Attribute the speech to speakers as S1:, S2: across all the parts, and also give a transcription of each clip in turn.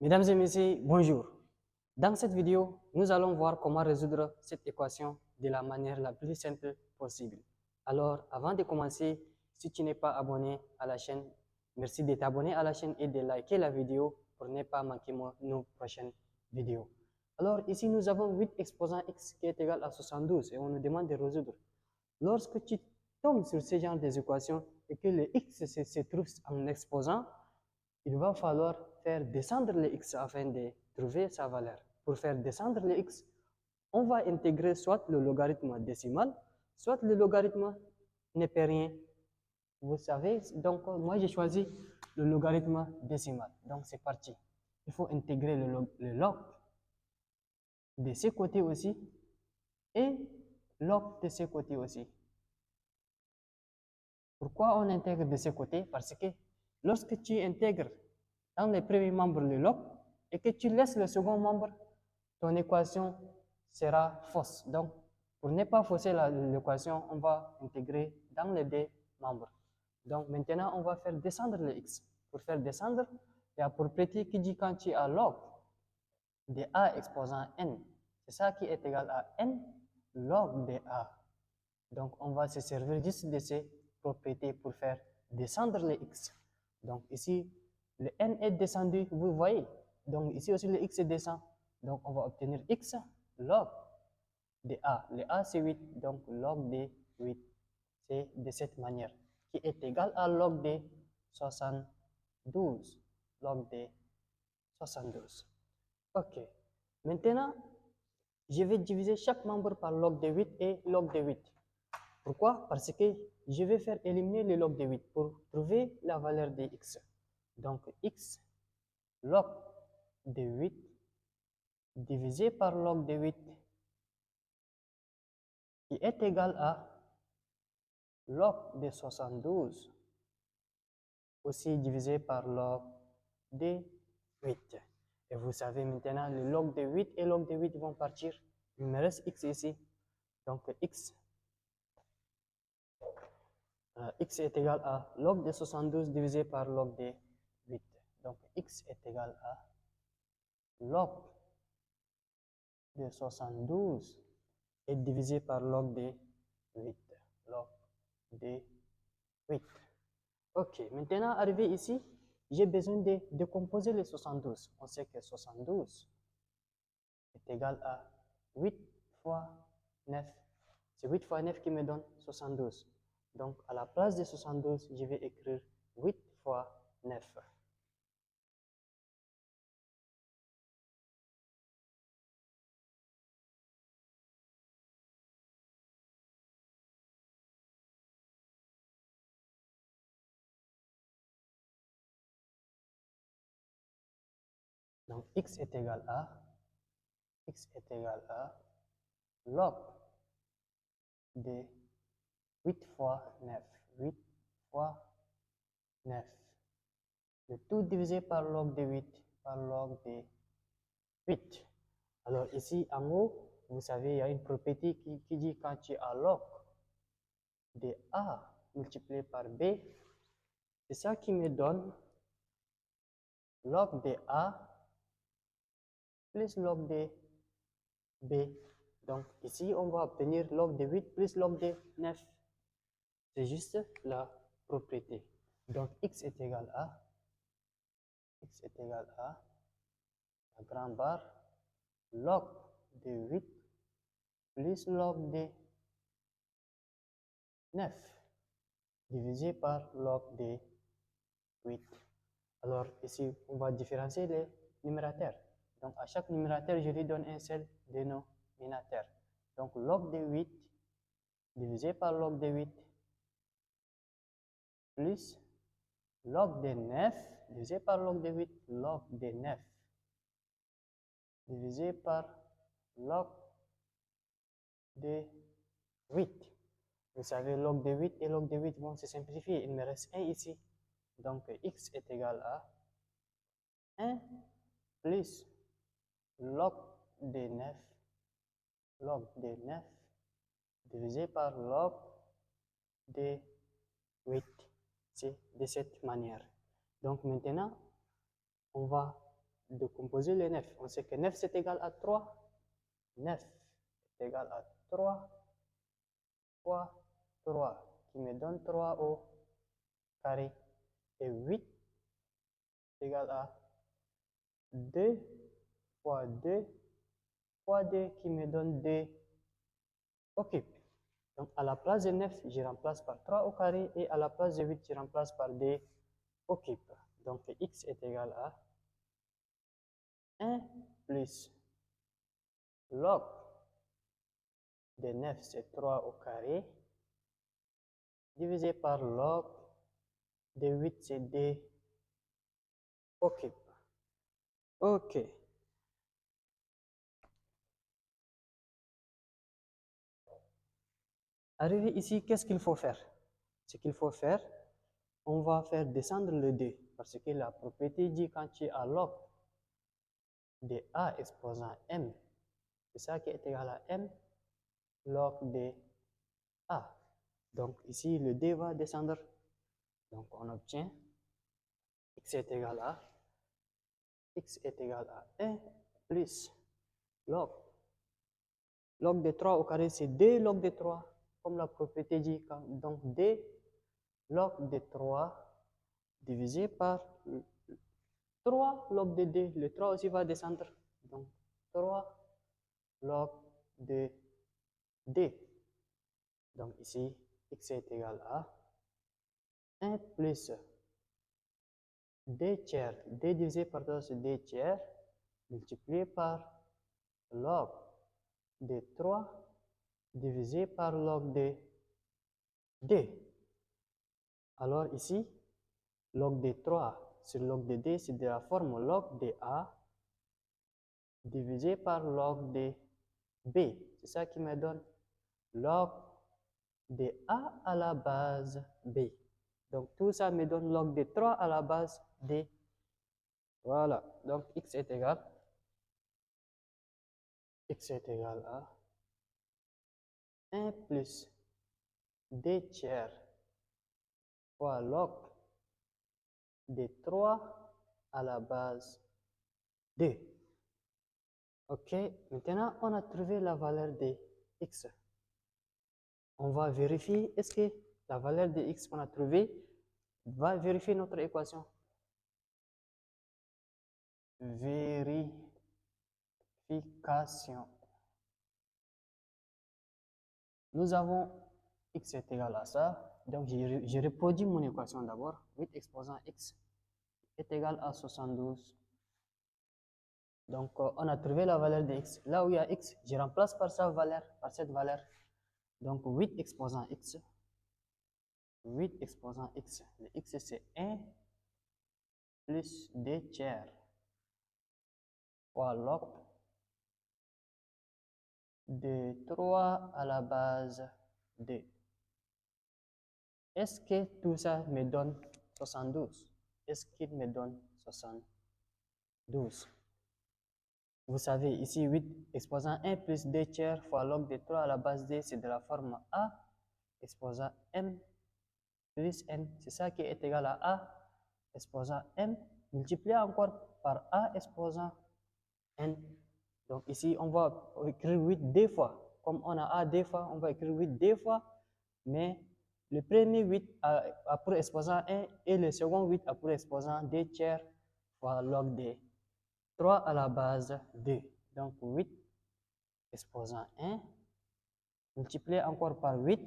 S1: Mesdames et messieurs, bonjour. Dans cette vidéo, nous allons voir comment résoudre cette équation de la manière la plus simple possible. Alors, avant de commencer, si tu n'es pas abonné à la chaîne, merci de t'abonner à la chaîne et de liker la vidéo pour ne pas manquer nos prochaines vidéos. Alors, ici, nous avons 8 exposants x qui est égal à 72 et on nous demande de résoudre. Lorsque tu tombes sur ce genre d'équations et que le x se trouve en exposant, il va falloir faire descendre le x afin de trouver sa valeur. Pour faire descendre le x, on va intégrer soit le logarithme décimal, soit le logarithme népérien. Vous savez, donc moi j'ai choisi le logarithme décimal. Donc c'est parti. Il faut intégrer le log de ce côté aussi et log de ce côté aussi. Pourquoi on intègre de ce côté? Parce que lorsque tu intègres dans les premiers membres le log et que tu laisses le second membre, ton équation sera fausse. Donc, pour ne pas fausser l'équation, on va intégrer dans les deux membres. Donc, maintenant, on va faire descendre le x. Pour faire descendre, il y a propriété qui dit quand tu as log de a exposant n, c'est ça qui est égal à n log de a. Donc, on va se servir juste de ces propriétés pour faire descendre le x. Donc, ici, le n est descendu, vous voyez. Donc, ici aussi, le x descend. Donc, on va obtenir x log de a. Le a, c'est 8. Donc, log de 8, c'est de cette manière, qui est égal à log de 72. Log de 72. OK. Maintenant, je vais diviser chaque membre par log de 8 et log de 8. Pourquoi? Parce que je vais faire éliminer le log de 8 pour trouver la valeur de x. Donc, x log de 8 divisé par log de 8 qui est égal à log de 72 aussi divisé par log de 8. Et vous savez maintenant, le log de 8 et log de 8 vont partir. Il me reste x ici. Donc, x est égal à log de 72 divisé par log de 8. Donc, x est égal à log de 72 est divisé par log de 8. Log de 8. Ok, maintenant arrivé ici, j'ai besoin de décomposer les 72. On sait que 72 est égal à 8 fois 9. C'est 8 fois 9 qui me donne 72. Donc, à la place de 72, je vais écrire 8 fois 9. Donc, x est égal à log de 8 fois 9. 8 fois 9. Le tout divisé par log de 8 par log de 8. Alors ici, en haut, vous savez, il y a une propriété qui dit quand tu as log de A multiplié par B, c'est ça qui me donne log de A plus log de B. Donc ici, on va obtenir log de 8 plus log de 9. C'est juste la propriété. Donc x est égal à la grande barre log de 8 plus log de 9 divisé par log de 8. Alors ici, on va différencier les numérateurs. Donc à chaque numérateur, je lui donne un seul dénominateur. Donc log de 8 divisé par log de 8 plus log de 9 divisé par log de 8, log de 9 divisé par log de 8. Vous savez, log de 8 et log de 8 vont se simplifier. Il me reste 1 ici. Donc, x est égal à 1 plus log de 9, divisé par log de 8. C'est de cette manière. Donc, maintenant, on va de composer les 9. On sait que 9 c'est égal à 3. 9 est égal à 3 fois 3, qui me donne 3 au carré. Et 8 est égal à 2 fois 2 fois 2, qui me donne 2 au cube. Donc, à la place de 9, je remplace par 3 au carré, et à la place de 8, je remplace par 2 au cube. Donc, x est égal à 1 plus log de 9, c'est 3 au carré, divisé par log de 8, c'est 2 au cube. OK. Arrivé ici, qu'est-ce qu'il faut faire? Ce qu'il faut faire, on va faire descendre le 2, parce que la propriété dit quand tu as log de a exposant m, c'est ça qui est égal à m log de a. Donc ici, le 2 va descendre. Donc on obtient x est égal à 1 plus log. Log de 3 au carré, c'est 2 log de 3, comme la propriété dit. Donc 2 log de 3 divisé par 3 log de 2. Le 3 aussi va descendre. Donc 3 log de 2. Donc ici, x est égal à 1 plus 2 tiers. 2 divisé par 3, c'est 2 tiers, multiplié par log de 3 divisé par log de 2. Alors ici, log de 3 sur log de 2, c'est de la forme log de a divisé par log de b. C'est ça qui me donne log de a à la base b. Donc tout ça me donne log de 3 à la base d. Voilà. Donc x est égal à 1 plus 2 tiers fois log de 3 à la base 2. OK, maintenant on a trouvé la valeur de x. On va vérifier, est-ce que la valeur de x qu'on a trouvée va vérifier notre équation? Vérification. Nous avons x est égal à ça. Donc, je reproduis mon équation d'abord. 8 exposant x est égal à 72. Donc, on a trouvé la valeur de x. Là où il y a x, je remplace par sa valeur, par cette valeur. Donc, 8 exposant x. 8 exposant x. Le x, c'est 1 plus 2 tiers fois log de 3 à la base 2. Est-ce que tout ça me donne 72? Est-ce qu'il me donne 72? Vous savez, ici, 8 exposant 1 plus 2 tiers fois log de 3 à la base 2, c'est de la forme a exposant m plus n. C'est ça qui est égal à a exposant m multiplié encore par a exposant n. Donc ici, on va écrire 8 deux fois. Comme on a a deux fois, on va écrire 8 deux fois, mais le premier 8 a pour exposant 1 et le second 8 a pour exposant 2 tiers fois log de 3 à la base 2. Donc 8 exposant 1 multiplié encore par 8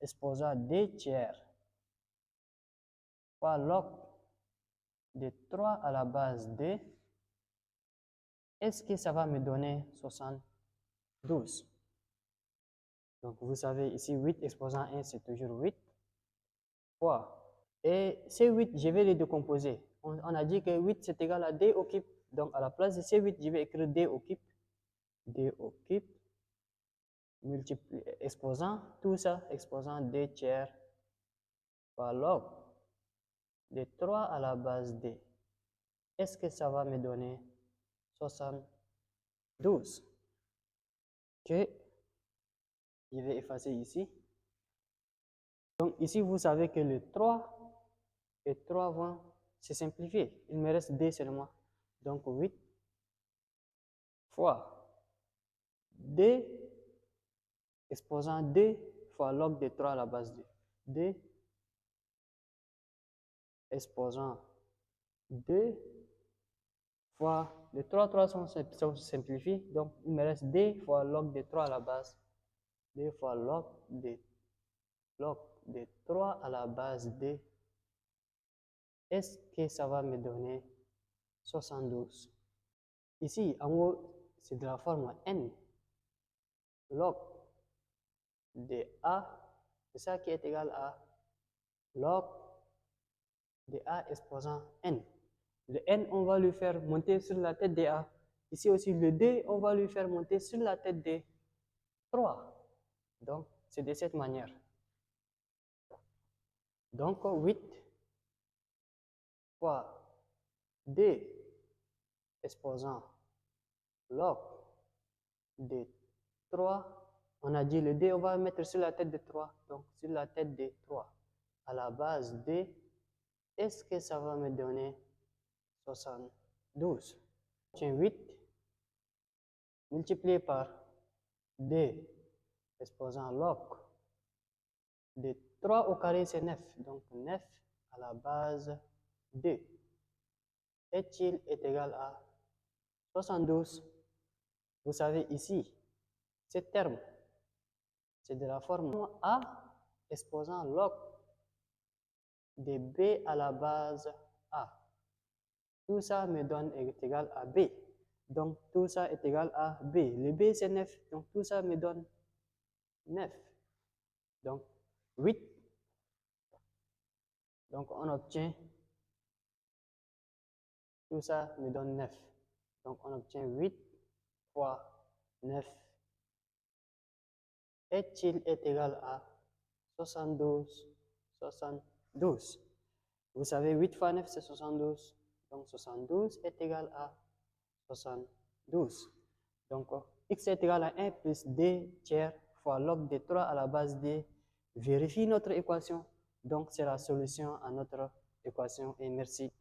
S1: exposant 2 tiers fois log de 3 à la base 2. Est-ce que ça va me donner 72? Donc vous savez ici 8 exposant 1 c'est toujours 8 fois. Et ces 8 je vais les décomposer. On a dit que 8 c'est égal à d au cube. Donc à la place de ces 8 je vais écrire d au cube. D au cube exposant tout ça, exposant 2 tiers par log de 3 à la base d. Est-ce que ça va me donner 72? Ok, je vais effacer ici. Donc ici, vous savez que le 3 et 3 vont se simplifier. Il me reste d seulement. Donc 8 fois d exposant d fois log de 3 à la base 2. d exposant 2 fois les 3 sont simplifiés. Donc il me reste d fois log de 3 à la base. d fois log de 3 à la base d. Est-ce que ça va me donner 72? Ici, en haut, c'est de la forme n log de a, c'est ça qui est égal à log de a exposant n. Le n, on va le faire monter sur la tête de a. Ici aussi, le d, on va le faire monter sur la tête de 3. Donc, c'est de cette manière. Donc, 8 fois d exposant log de 3. On a dit le d, on va mettre sur la tête de 3. Donc, sur la tête de 3 à la base d, est-ce que ça va me donner 72? Tiens, 8 multiplié par d exposant log de 3 au carré, c'est 9. Donc 9 à la base d est-il égal à 72? Vous savez ici, ce terme, c'est de la forme a exposant log de b à la base a. Tout ça me donne est égal à b. Donc tout ça est égal à b. Le b c'est 9. Donc tout ça me donne 9. Donc 8. Donc on obtient, tout ça me donne 9. Donc on obtient 8 fois 9 est-il égal à 72? 72. Vous savez, 8 fois 9 c'est 72. Donc 72 est égal à 72. Donc x est égal à 1 plus d tiers fois log de 3 à la base d. Vérifie notre équation. Donc c'est la solution à notre équation et merci.